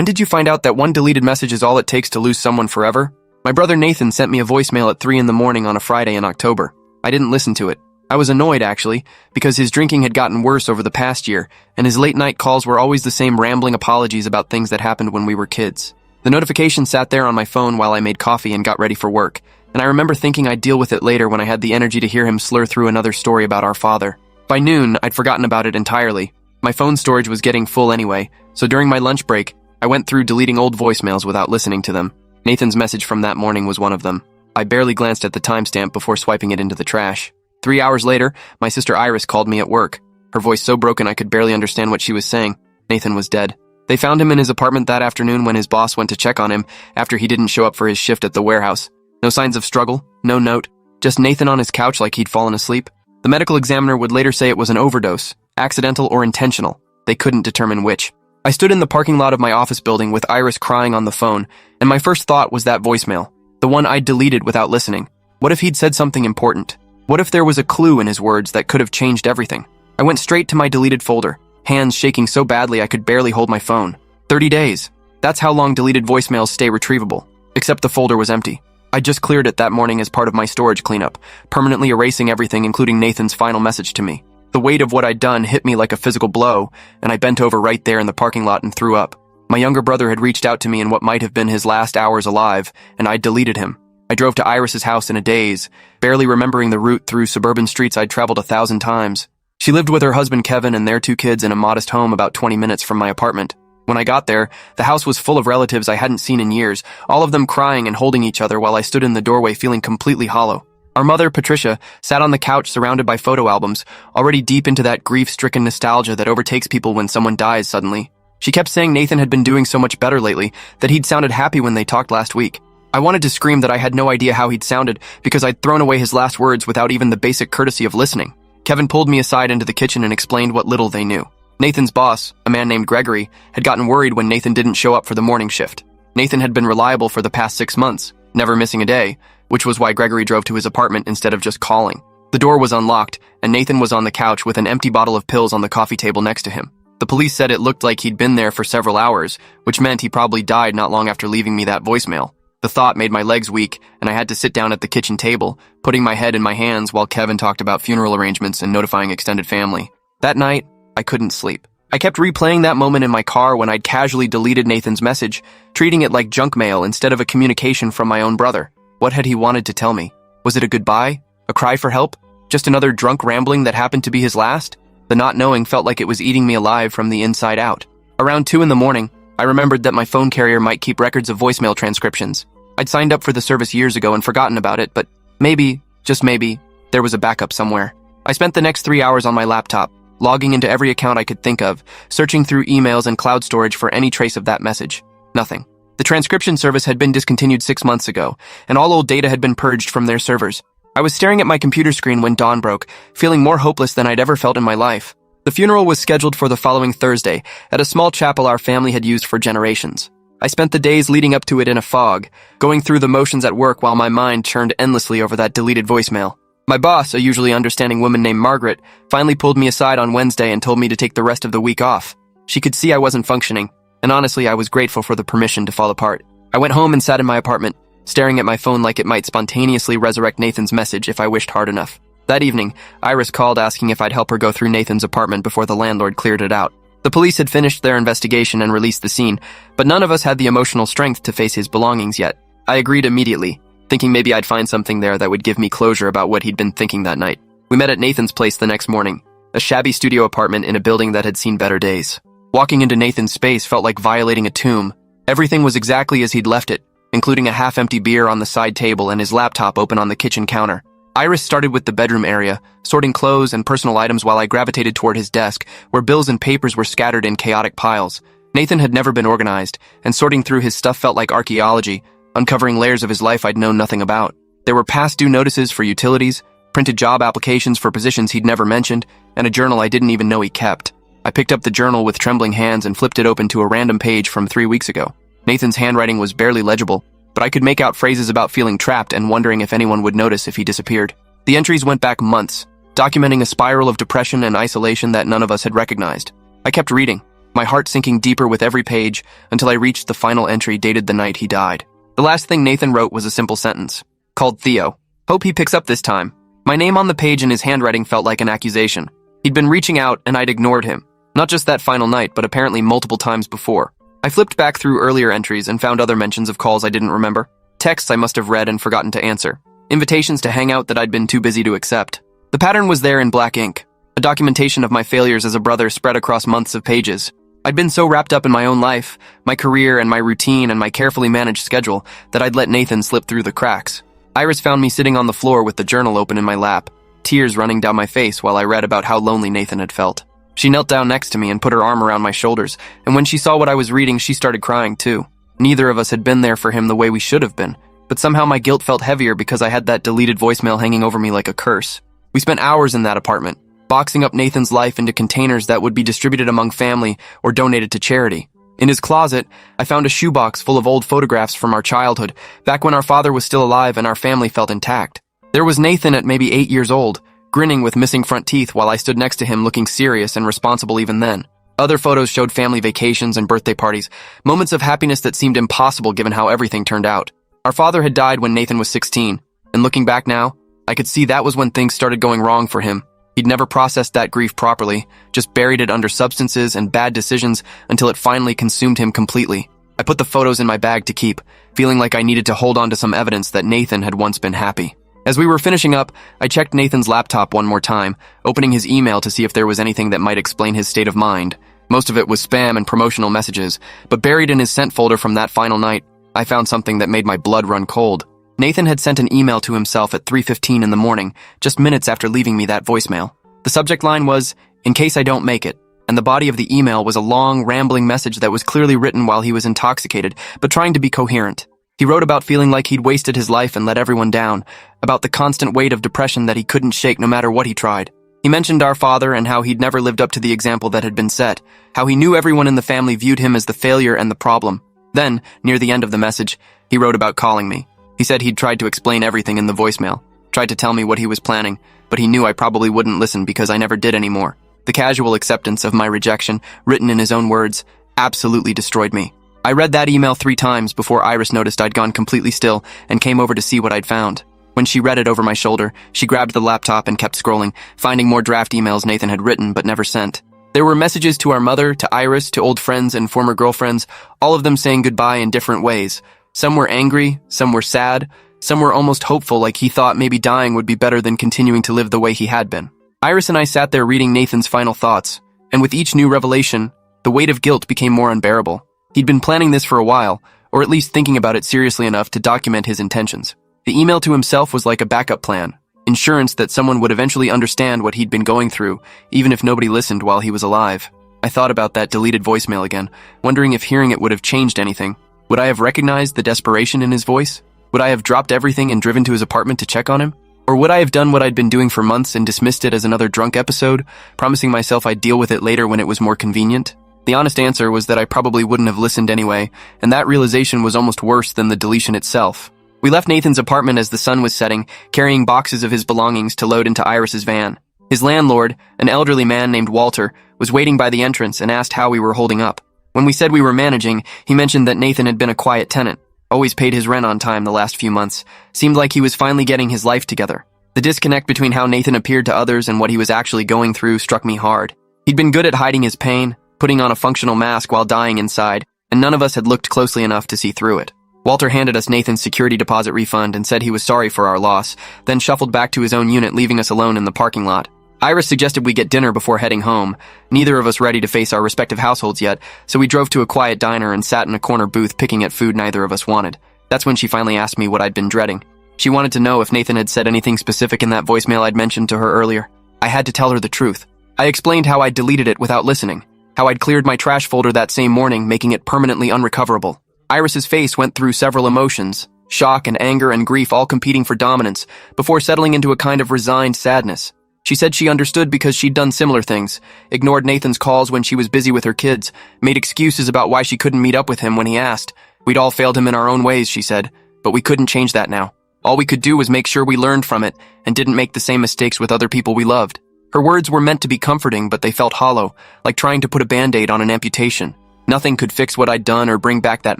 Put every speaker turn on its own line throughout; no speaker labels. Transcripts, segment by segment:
When did you find out that one deleted message is all it takes to lose someone forever? My brother Nathan sent me a voicemail at 3 in the morning on a Friday in October. I didn't listen to it. I was annoyed, actually, because his drinking had gotten worse over the past year, and his late-night calls were always the same rambling apologies about things that happened when we were kids. The notification sat there on my phone while I made coffee and got ready for work, and I remember thinking I'd deal with it later when I had the energy to hear him slur through another story about our father. By noon, I'd forgotten about it entirely. My phone storage was getting full anyway, so during my lunch break, I went through deleting old voicemails without listening to them. Nathan's message from that morning was one of them. I barely glanced at the timestamp before swiping it into the trash. 3 hours later, my sister Iris called me at work. Her voice so broken I could barely understand what she was saying. Nathan was dead. They found him in his apartment that afternoon when his boss went to check on him after he didn't show up for his shift at the warehouse. No signs of struggle, no note, just Nathan on his couch like he'd fallen asleep. The medical examiner would later say it was an overdose, accidental or intentional. They couldn't determine which. I stood in the parking lot of my office building with Iris crying on the phone, and my first thought was that voicemail, the one I'd deleted without listening. What if he'd said something important? What if there was a clue in his words that could have changed everything? I went straight to my deleted folder, hands shaking so badly I could barely hold my phone. 30 days. That's how long deleted voicemails stay retrievable. Except the folder was empty. I just cleared it that morning as part of my storage cleanup, permanently erasing everything including Nathan's final message to me. The weight of what I'd done hit me like a physical blow, and I bent over right there in the parking lot and threw up. My younger brother had reached out to me in what might have been his last hours alive, and I'd deleted him. I drove to Iris's house in a daze, barely remembering the route through suburban streets I'd traveled 1,000 times. She lived with her husband Kevin and their 2 kids in a modest home about 20 minutes from my apartment. When I got there, the house was full of relatives I hadn't seen in years, all of them crying and holding each other while I stood in the doorway feeling completely hollow. Our mother, Patricia, sat on the couch surrounded by photo albums, already deep into that grief-stricken nostalgia that overtakes people when someone dies suddenly. She kept saying Nathan had been doing so much better lately, that he'd sounded happy when they talked last week. I wanted to scream that I had no idea how he'd sounded because I'd thrown away his last words without even the basic courtesy of listening. Kevin pulled me aside into the kitchen and explained what little they knew. Nathan's boss, a man named Gregory, had gotten worried when Nathan didn't show up for the morning shift. Nathan had been reliable for the past 6 months, never missing a day, which was why Gregory drove to his apartment instead of just calling. The door was unlocked, and Nathan was on the couch with an empty bottle of pills on the coffee table next to him. The police said it looked like he'd been there for several hours, which meant he probably died not long after leaving me that voicemail. The thought made my legs weak, and I had to sit down at the kitchen table, putting my head in my hands while Kevin talked about funeral arrangements and notifying extended family. That night, I couldn't sleep. I kept replaying that moment in my car when I'd casually deleted Nathan's message, treating it like junk mail instead of a communication from my own brother. What had he wanted to tell me? Was it a goodbye? A cry for help? Just another drunk rambling that happened to be his last? The not knowing felt like it was eating me alive from the inside out. Around 2 in the morning, I remembered that my phone carrier might keep records of voicemail transcriptions. I'd signed up for the service years ago and forgotten about it, but maybe, just maybe, there was a backup somewhere. I spent the next 3 hours on my laptop, logging into every account I could think of, searching through emails and cloud storage for any trace of that message. Nothing. The transcription service had been discontinued 6 months ago, and all old data had been purged from their servers. I was staring at my computer screen when dawn broke, feeling more hopeless than I'd ever felt in my life. The funeral was scheduled for the following Thursday at a small chapel our family had used for generations. I spent the days leading up to it in a fog, going through the motions at work while my mind churned endlessly over that deleted voicemail. My boss, a usually understanding woman named Margaret, finally pulled me aside on Wednesday and told me to take the rest of the week off. She could see I wasn't functioning, and honestly, I was grateful for the permission to fall apart. I went home and sat in my apartment, staring at my phone like it might spontaneously resurrect Nathan's message if I wished hard enough. That evening, Iris called asking if I'd help her go through Nathan's apartment before the landlord cleared it out. The police had finished their investigation and released the scene, but none of us had the emotional strength to face his belongings yet. I agreed immediately, thinking maybe I'd find something there that would give me closure about what he'd been thinking that night. We met at Nathan's place the next morning, a shabby studio apartment in a building that had seen better days. Walking into Nathan's space felt like violating a tomb. Everything was exactly as he'd left it, including a half-empty beer on the side table and his laptop open on the kitchen counter. Iris started with the bedroom area, sorting clothes and personal items while I gravitated toward his desk, where bills and papers were scattered in chaotic piles. Nathan had never been organized, and sorting through his stuff felt like archaeology, uncovering layers of his life I'd known nothing about. There were past due notices for utilities, printed job applications for positions he'd never mentioned, and a journal I didn't even know he kept. I picked up the journal with trembling hands and flipped it open to a random page from 3 weeks ago. Nathan's handwriting was barely legible, but I could make out phrases about feeling trapped and wondering if anyone would notice if he disappeared. The entries went back months, documenting a spiral of depression and isolation that none of us had recognized. I kept reading, my heart sinking deeper with every page until I reached the final entry dated the night he died. The last thing Nathan wrote was a simple sentence, called Theo. Hope he picks up this time. My name on the page in his handwriting felt like an accusation. He'd been reaching out and I'd ignored him. Not just that final night, but apparently multiple times before. I flipped back through earlier entries and found other mentions of calls I didn't remember. Texts I must have read and forgotten to answer. Invitations to hang out that I'd been too busy to accept. The pattern was there in black ink. A documentation of my failures as a brother spread across months of pages. I'd been so wrapped up in my own life, my career and my routine and my carefully managed schedule that I'd let Nathan slip through the cracks. Iris found me sitting on the floor with the journal open in my lap, tears running down my face while I read about how lonely Nathan had felt. She knelt down next to me and put her arm around my shoulders, and when she saw what I was reading, she started crying too. Neither of us had been there for him the way we should have been, but somehow my guilt felt heavier because I had that deleted voicemail hanging over me like a curse. We spent hours in that apartment, boxing up Nathan's life into containers that would be distributed among family or donated to charity. In his closet, I found a shoebox full of old photographs from our childhood, back when our father was still alive and our family felt intact. There was Nathan at maybe 8 years old, grinning with missing front teeth while I stood next to him looking serious and responsible even then. Other photos showed family vacations and birthday parties, moments of happiness that seemed impossible given how everything turned out. Our father had died when Nathan was 16, and looking back now, I could see that was when things started going wrong for him. He'd never processed that grief properly, just buried it under substances and bad decisions until it finally consumed him completely. I put the photos in my bag to keep, feeling like I needed to hold on to some evidence that Nathan had once been happy. As we were finishing up, I checked Nathan's laptop one more time, opening his email to see if there was anything that might explain his state of mind. Most of it was spam and promotional messages, but buried in his sent folder from that final night, I found something that made my blood run cold. Nathan had sent an email to himself at 3:15 in the morning, just minutes after leaving me that voicemail. The subject line was, "In case I don't make it," and the body of the email was a long, rambling message that was clearly written while he was intoxicated, but trying to be coherent. He wrote about feeling like he'd wasted his life and let everyone down, about the constant weight of depression that he couldn't shake no matter what he tried. He mentioned our father and how he'd never lived up to the example that had been set, how he knew everyone in the family viewed him as the failure and the problem. Then, near the end of the message, he wrote about calling me. He said he'd tried to explain everything in the voicemail, tried to tell me what he was planning, but he knew I probably wouldn't listen because I never did anymore. The casual acceptance of my rejection, written in his own words, absolutely destroyed me. I read that email 3 times before Iris noticed I'd gone completely still and came over to see what I'd found. When she read it over my shoulder, she grabbed the laptop and kept scrolling, finding more draft emails Nathan had written but never sent. There were messages to our mother, to Iris, to old friends and former girlfriends, all of them saying goodbye in different ways. Some were angry, some were sad, some were almost hopeful, like he thought maybe dying would be better than continuing to live the way he had been. Iris and I sat there reading Nathan's final thoughts, and with each new revelation, the weight of guilt became more unbearable. He'd been planning this for a while, or at least thinking about it seriously enough to document his intentions. The email to himself was like a backup plan, insurance that someone would eventually understand what he'd been going through, even if nobody listened while he was alive. I thought about that deleted voicemail again, wondering if hearing it would have changed anything. Would I have recognized the desperation in his voice? Would I have dropped everything and driven to his apartment to check on him? Or would I have done what I'd been doing for months and dismissed it as another drunk episode, promising myself I'd deal with it later when it was more convenient? The honest answer was that I probably wouldn't have listened anyway, and that realization was almost worse than the deletion itself. We left Nathan's apartment as the sun was setting, carrying boxes of his belongings to load into Iris's van. His landlord, an elderly man named Walter, was waiting by the entrance and asked how we were holding up. When we said we were managing, he mentioned that Nathan had been a quiet tenant, always paid his rent on time the last few months, seemed like he was finally getting his life together. The disconnect between how Nathan appeared to others and what he was actually going through struck me hard. He'd been good at hiding his pain, putting on a functional mask while dying inside, and none of us had looked closely enough to see through it. Walter handed us Nathan's security deposit refund and said he was sorry for our loss, then shuffled back to his own unit, leaving us alone in the parking lot. Iris suggested we get dinner before heading home, neither of us ready to face our respective households yet, so we drove to a quiet diner and sat in a corner booth picking at food neither of us wanted. That's when she finally asked me what I'd been dreading. She wanted to know if Nathan had said anything specific in that voicemail I'd mentioned to her earlier. I had to tell her the truth. I explained how I'd deleted it without listening, how I'd cleared my trash folder that same morning, making it permanently unrecoverable. Iris's face went through several emotions, shock and anger and grief all competing for dominance, before settling into a kind of resigned sadness. She said she understood because she'd done similar things, ignored Nathan's calls when she was busy with her kids, made excuses about why she couldn't meet up with him when he asked. We'd all failed him in our own ways, she said, but we couldn't change that now. All we could do was make sure we learned from it and didn't make the same mistakes with other people we loved. Her words were meant to be comforting, but they felt hollow, like trying to put a band-aid on an amputation. Nothing could fix what I'd done or bring back that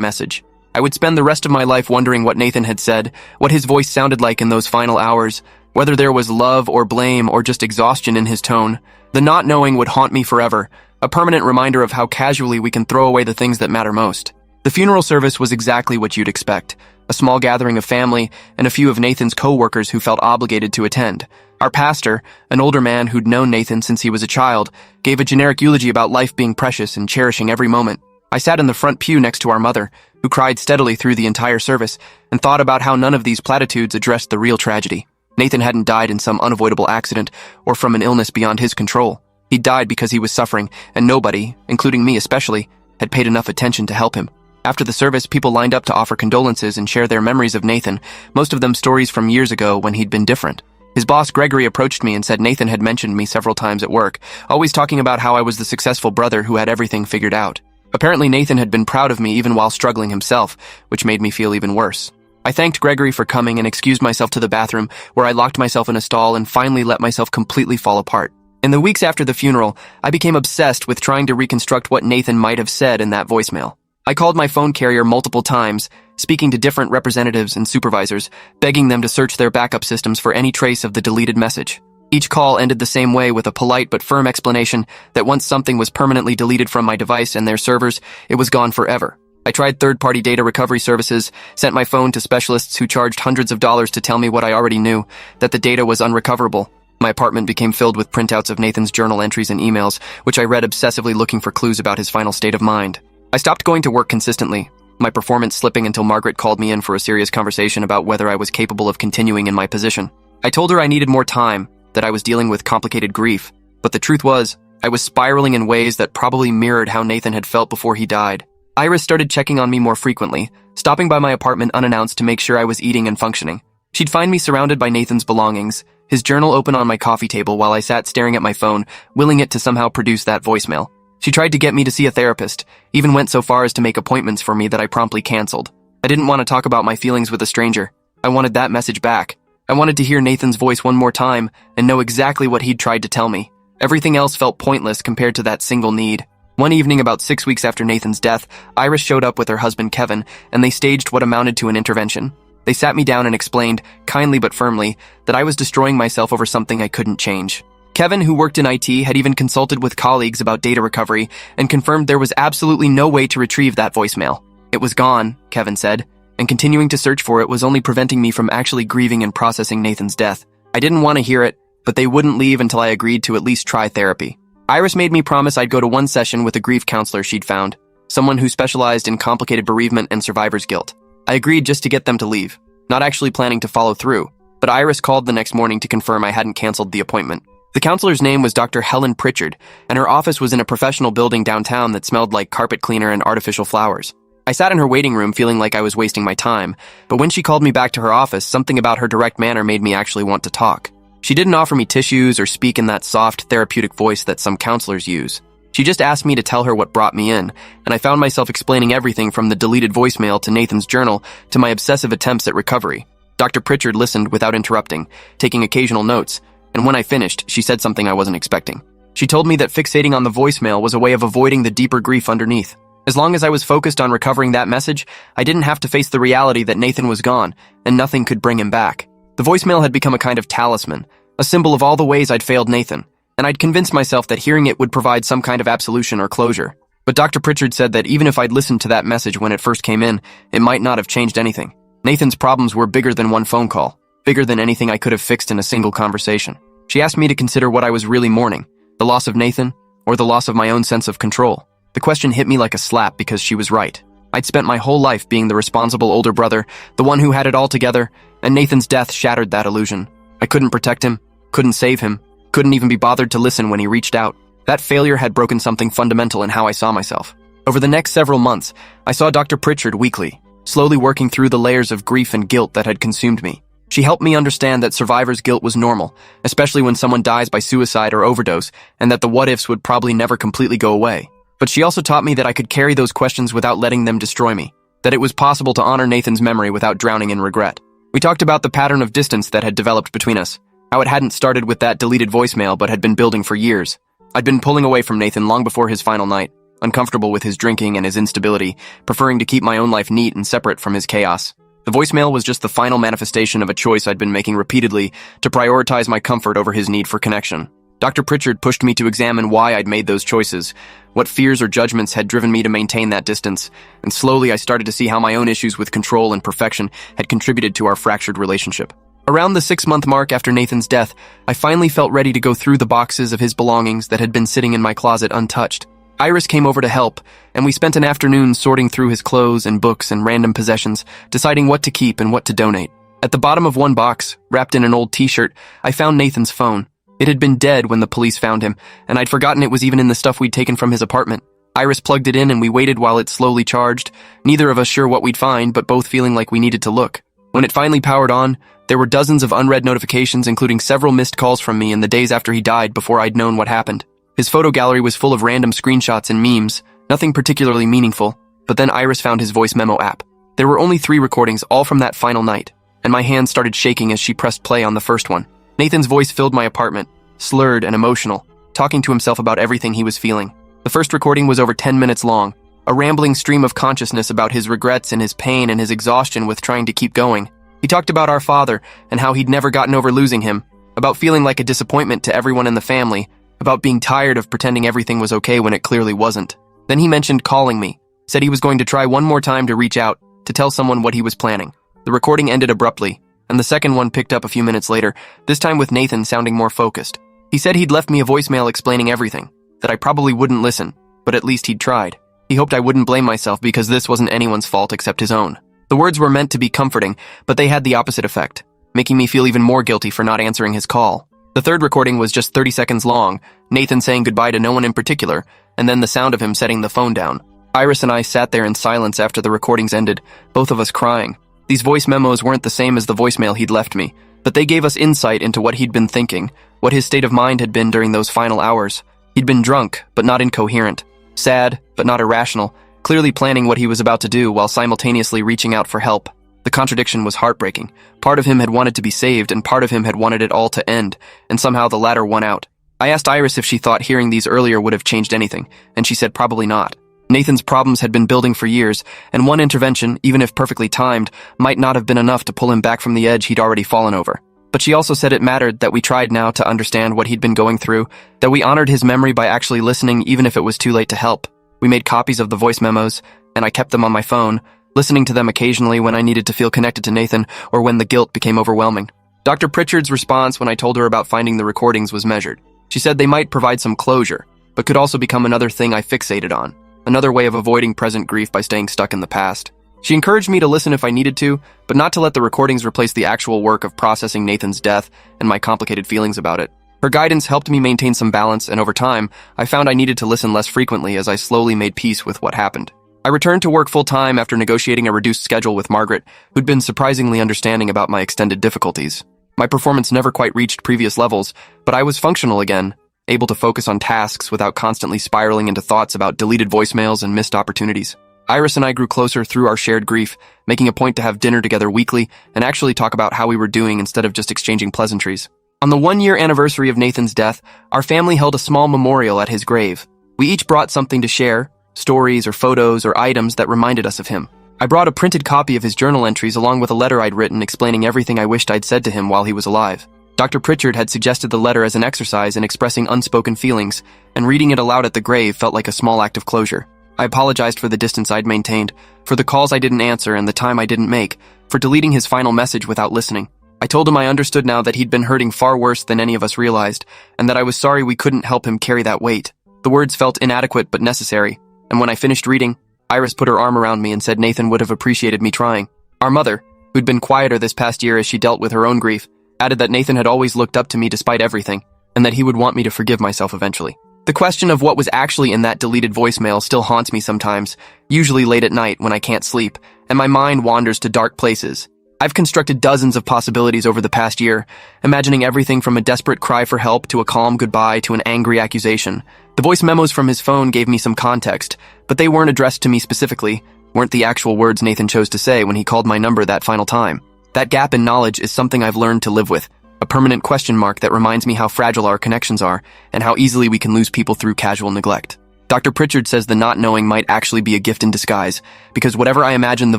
message. I would spend the rest of my life wondering what Nathan had said, what his voice sounded like in those final hours, whether there was love or blame or just exhaustion in his tone. The not knowing would haunt me forever, a permanent reminder of how casually we can throw away the things that matter most. The funeral service was exactly what you'd expect. A small gathering of family and a few of Nathan's co-workers who felt obligated to attend. Our pastor, an older man who'd known Nathan since he was a child, gave a generic eulogy about life being precious and cherishing every moment. I sat in the front pew next to our mother, who cried steadily through the entire service, and thought about how none of these platitudes addressed the real tragedy. Nathan hadn't died in some unavoidable accident or from an illness beyond his control. He died because he was suffering, and nobody, including me especially, had paid enough attention to help him. After the service, people lined up to offer condolences and share their memories of Nathan, most of them stories from years ago when he'd been different. His boss, Gregory, approached me and said Nathan had mentioned me several times at work, always talking about how I was the successful brother who had everything figured out. Apparently, Nathan had been proud of me even while struggling himself, which made me feel even worse. I thanked Gregory for coming and excused myself to the bathroom, where I locked myself in a stall and finally let myself completely fall apart. In the weeks after the funeral, I became obsessed with trying to reconstruct what Nathan might have said in that voicemail. I called my phone carrier multiple times, speaking to different representatives and supervisors, begging them to search their backup systems for any trace of the deleted message. Each call ended the same way, with a polite but firm explanation that once something was permanently deleted from my device and their servers, it was gone forever. I tried third-party data recovery services, sent my phone to specialists who charged hundreds of dollars to tell me what I already knew, that the data was unrecoverable. My apartment became filled with printouts of Nathan's journal entries and emails, which I read obsessively looking for clues about his final state of mind. I stopped going to work consistently, my performance slipping until Margaret called me in for a serious conversation about whether I was capable of continuing in my position. I told her I needed more time, that I was dealing with complicated grief, but the truth was, I was spiraling in ways that probably mirrored how Nathan had felt before he died. Iris started checking on me more frequently, stopping by my apartment unannounced to make sure I was eating and functioning. She'd find me surrounded by Nathan's belongings, his journal open on my coffee table while I sat staring at my phone, willing it to somehow produce that voicemail. She tried to get me to see a therapist, even went so far as to make appointments for me that I promptly canceled. I didn't want to talk about my feelings with a stranger. I wanted that message back. I wanted to hear Nathan's voice one more time and know exactly what he'd tried to tell me. Everything else felt pointless compared to that single need. One evening about 6 weeks after Nathan's death, Iris showed up with her husband Kevin, and they staged what amounted to an intervention. They sat me down and explained, kindly but firmly, that I was destroying myself over something I couldn't change. Kevin, who worked in IT, had even consulted with colleagues about data recovery and confirmed there was absolutely no way to retrieve that voicemail. It was gone, Kevin said, and continuing to search for it was only preventing me from actually grieving and processing Nathan's death. I didn't want to hear it, but they wouldn't leave until I agreed to at least try therapy. Iris made me promise I'd go to one session with a grief counselor she'd found, someone who specialized in complicated bereavement and survivor's guilt. I agreed just to get them to leave, not actually planning to follow through, but Iris called the next morning to confirm I hadn't canceled the appointment. The counselor's name was Dr. Helen Pritchard, and her office was in a professional building downtown that smelled like carpet cleaner and artificial flowers. I sat in her waiting room feeling like I was wasting my time, but when she called me back to her office, something about her direct manner made me actually want to talk. She didn't offer me tissues or speak in that soft, therapeutic voice that some counselors use. She just asked me to tell her what brought me in, and I found myself explaining everything from the deleted voicemail to Nathan's journal to my obsessive attempts at recovery. Dr. Pritchard listened without interrupting, taking occasional notes, and when I finished, she said something I wasn't expecting. She told me that fixating on the voicemail was a way of avoiding the deeper grief underneath. As long as I was focused on recovering that message, I didn't have to face the reality that Nathan was gone, and nothing could bring him back. The voicemail had become a kind of talisman, a symbol of all the ways I'd failed Nathan, and I'd convinced myself that hearing it would provide some kind of absolution or closure. But Dr. Pritchard said that even if I'd listened to that message when it first came in, it might not have changed anything. Nathan's problems were bigger than one phone call, bigger than anything I could have fixed in a single conversation. She asked me to consider what I was really mourning, the loss of Nathan, or the loss of my own sense of control. The question hit me like a slap because she was right. I'd spent my whole life being the responsible older brother, the one who had it all together, and Nathan's death shattered that illusion. I couldn't protect him, couldn't save him, couldn't even be bothered to listen when he reached out. That failure had broken something fundamental in how I saw myself. Over the next several months, I saw Dr. Pritchard weekly, slowly working through the layers of grief and guilt that had consumed me. She helped me understand that survivor's guilt was normal, especially when someone dies by suicide or overdose, and that the what-ifs would probably never completely go away. But she also taught me that I could carry those questions without letting them destroy me, that it was possible to honor Nathan's memory without drowning in regret. We talked about the pattern of distance that had developed between us, How it hadn't started with that deleted voicemail but had been building for years. I'd been pulling away from Nathan long before his final night, uncomfortable with his drinking and his instability, preferring to keep my own life neat and separate from his chaos. The voicemail was just the final manifestation of a choice I'd been making repeatedly to prioritize my comfort over his need for connection. Dr. Pritchard pushed me to examine why I'd made those choices, what fears or judgments had driven me to maintain that distance, and slowly I started to see how my own issues with control and perfection had contributed to our fractured relationship. Around the 6-month mark after Nathan's death, I finally felt ready to go through the boxes of his belongings that had been sitting in my closet untouched. Iris came over to help, and we spent an afternoon sorting through his clothes and books and random possessions, deciding what to keep and what to donate. At the bottom of one box, wrapped in an old t-shirt, I found Nathan's phone. It had been dead when the police found him, and I'd forgotten it was even in the stuff we'd taken from his apartment. Iris plugged it in and we waited while it slowly charged, neither of us sure what we'd find, but both feeling like we needed to look. When it finally powered on, there were dozens of unread notifications, including several missed calls from me in the days after he died before I'd known what happened. His photo gallery was full of random screenshots and memes, nothing particularly meaningful, but then Iris found his voice memo app. There were only 3 recordings, all from that final night, and my hands started shaking as she pressed play on the first one. Nathan's voice filled my apartment, slurred and emotional, talking to himself about everything he was feeling. The first recording was over 10 minutes long, a rambling stream of consciousness about his regrets and his pain and his exhaustion with trying to keep going. He talked about our father and how he'd never gotten over losing him, about feeling like a disappointment to everyone in the family, about being tired of pretending everything was okay when it clearly wasn't. Then he mentioned calling me, said he was going to try one more time to reach out, to tell someone what he was planning. The recording ended abruptly, and the second one picked up a few minutes later, this time with Nathan sounding more focused. He said he'd left me a voicemail explaining everything, that I probably wouldn't listen, but at least he'd tried. He hoped I wouldn't blame myself because this wasn't anyone's fault except his own. The words were meant to be comforting, but they had the opposite effect, making me feel even more guilty for not answering his call. The third recording was just 30 seconds long, Nathan saying goodbye to no one in particular, and then the sound of him setting the phone down. Iris and I sat there in silence after the recordings ended, both of us crying. These voice memos weren't the same as the voicemail he'd left me, but they gave us insight into what he'd been thinking, what his state of mind had been during those final hours. He'd been drunk, but not incoherent, sad, but not irrational, clearly planning what he was about to do while simultaneously reaching out for help. The contradiction was heartbreaking. Part of him had wanted to be saved, and part of him had wanted it all to end, and somehow the latter won out. I asked Iris if she thought hearing these earlier would have changed anything, and she said probably not. Nathan's problems had been building for years, and one intervention, even if perfectly timed, might not have been enough to pull him back from the edge he'd already fallen over. But she also said it mattered that we tried now to understand what he'd been going through, that we honored his memory by actually listening even if it was too late to help. We made copies of the voice memos, and I kept them on my phone, listening to them occasionally when I needed to feel connected to Nathan or when the guilt became overwhelming. Dr. Pritchard's response when I told her about finding the recordings was measured. She said they might provide some closure, but could also become another thing I fixated on, another way of avoiding present grief by staying stuck in the past. She encouraged me to listen if I needed to, but not to let the recordings replace the actual work of processing Nathan's death and my complicated feelings about it. Her guidance helped me maintain some balance, and over time, I found I needed to listen less frequently as I slowly made peace with what happened. I returned to work full-time after negotiating a reduced schedule with Margaret, who'd been surprisingly understanding about my extended difficulties. My performance never quite reached previous levels, but I was functional again, able to focus on tasks without constantly spiraling into thoughts about deleted voicemails and missed opportunities. Iris and I grew closer through our shared grief, making a point to have dinner together weekly and actually talk about how we were doing instead of just exchanging pleasantries. On the 1-year anniversary of Nathan's death, our family held a small memorial at his grave. We each brought something to share, stories or photos or items that reminded us of him. I brought a printed copy of his journal entries along with a letter I'd written explaining everything I wished I'd said to him while he was alive. Dr. Pritchard had suggested the letter as an exercise in expressing unspoken feelings, and reading it aloud at the grave felt like a small act of closure. I apologized for the distance I'd maintained, for the calls I didn't answer and the time I didn't make, for deleting his final message without listening. I told him I understood now that he'd been hurting far worse than any of us realized, and that I was sorry we couldn't help him carry that weight. The words felt inadequate but necessary, and when I finished reading, Iris put her arm around me and said Nathan would have appreciated me trying. Our mother, who'd been quieter this past year as she dealt with her own grief, added that Nathan had always looked up to me despite everything, and that he would want me to forgive myself eventually. The question of what was actually in that deleted voicemail still haunts me sometimes, usually late at night when I can't sleep, and my mind wanders to dark places. I've constructed dozens of possibilities over the past year, imagining everything from a desperate cry for help to a calm goodbye to an angry accusation. The voice memos from his phone gave me some context, but they weren't addressed to me specifically, weren't the actual words Nathan chose to say when he called my number that final time. That gap in knowledge is something I've learned to live with, a permanent question mark that reminds me how fragile our connections are and how easily we can lose people through casual neglect. Dr. Pritchard says the not knowing might actually be a gift in disguise, because whatever I imagine the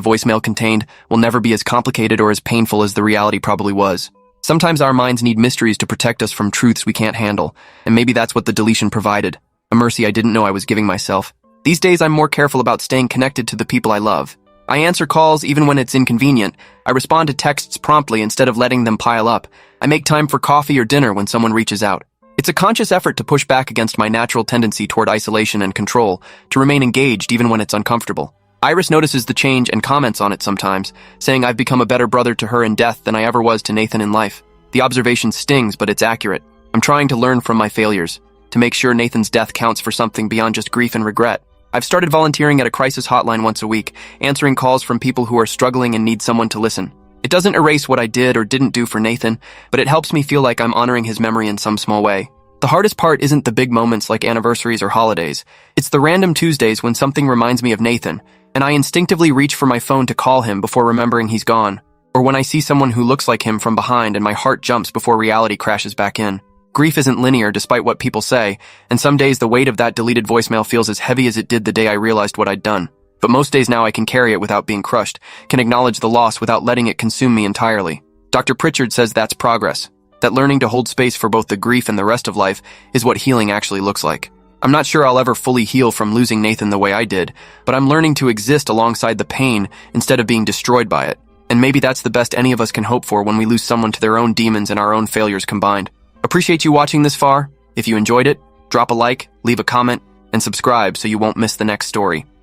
voicemail contained will never be as complicated or as painful as the reality probably was. Sometimes our minds need mysteries to protect us from truths we can't handle, and maybe that's what the deletion provided, a mercy I didn't know I was giving myself. These days I'm more careful about staying connected to the people I love. I answer calls even when it's inconvenient. I respond to texts promptly instead of letting them pile up. I make time for coffee or dinner when someone reaches out. It's a conscious effort to push back against my natural tendency toward isolation and control, to remain engaged even when it's uncomfortable. Iris notices the change and comments on it sometimes, saying I've become a better brother to her in death than I ever was to Nathan in life. The observation stings, but it's accurate. I'm trying to learn from my failures, to make sure Nathan's death counts for something beyond just grief and regret. I've started volunteering at a crisis hotline once a week, answering calls from people who are struggling and need someone to listen. It doesn't erase what I did or didn't do for Nathan, but it helps me feel like I'm honoring his memory in some small way. The hardest part isn't the big moments like anniversaries or holidays. It's the random Tuesdays when something reminds me of Nathan, and I instinctively reach for my phone to call him before remembering he's gone. Or when I see someone who looks like him from behind and my heart jumps before reality crashes back in. Grief isn't linear despite what people say, and some days the weight of that deleted voicemail feels as heavy as it did the day I realized what I'd done. But most days now I can carry it without being crushed, can acknowledge the loss without letting it consume me entirely. Dr. Pritchard says that's progress, that learning to hold space for both the grief and the rest of life is what healing actually looks like. I'm not sure I'll ever fully heal from losing Nathan the way I did, but I'm learning to exist alongside the pain instead of being destroyed by it. And maybe that's the best any of us can hope for when we lose someone to their own demons and our own failures combined. Appreciate you watching this far. If you enjoyed it, drop a like, leave a comment, and subscribe so you won't miss the next story.